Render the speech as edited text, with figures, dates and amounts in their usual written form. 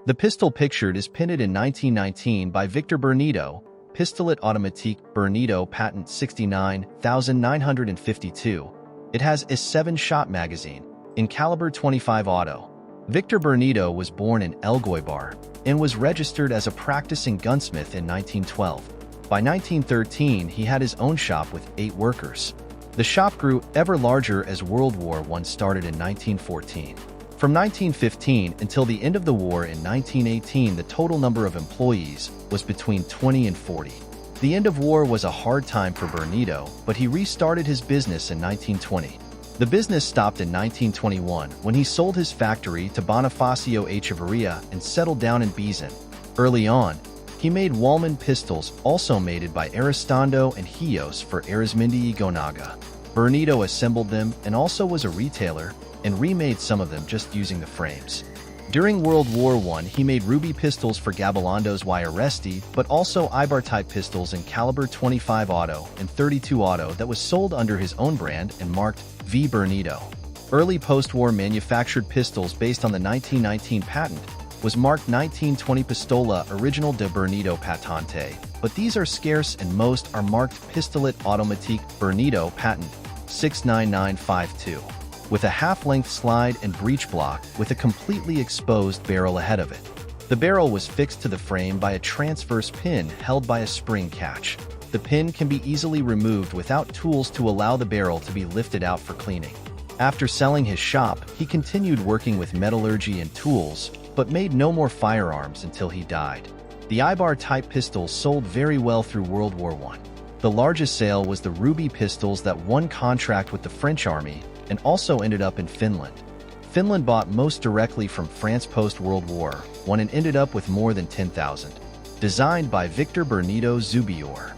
The pistol pictured is painted in 1919 by Victor Bernedo, Pistolet Automatique Bernedo patent 69952. It has a 7-shot magazine, in caliber 25 auto. Victor Bernedo was born in Elgoibar and was registered as a practicing gunsmith in 1912. By 1913, he had his own shop with 8 workers. The shop grew ever larger as World War I started in 1914. From 1915 until the end of the war in 1918, the total number of employees was between 20 and 40. The end of war was a hard time for Bernedo, but he restarted his business in 1920. The business stopped in 1921 when he sold his factory to Bonifacio Echeverria and settled down in Bizan. Early on, he made Wallman pistols also mated by Aristando and Hios for Arizmendi Gonaga. Bernedo assembled them and also was a retailer and remade some of them just using the frames. During World War I, he made ruby pistols for Gabilando's Y Arresti, but also Eibar-type pistols in caliber 25 auto and 32 auto that was sold under his own brand and marked V. Bernedo. Early post-war manufactured pistols based on the 1919 patent was marked 1920 Pistola Original de Bernedo Patente, but these are scarce and most are marked Pistolet Automatique Bernedo Patent 69952. With a half-length slide and breech block with a completely exposed barrel ahead of it. The barrel was fixed to the frame by a transverse pin held by a spring catch. The pin can be easily removed without tools to allow the barrel to be lifted out for cleaning. After selling his shop, he continued working with metallurgy and tools, but made no more firearms until he died. The Eibar-type pistols sold very well through World War I. The largest sale was the ruby pistols that won contract with the French army and also ended up in Finland. Finland bought most directly from France post-World War I and ended up with more than 10,000. Designed by Victor Bernedo Zubior.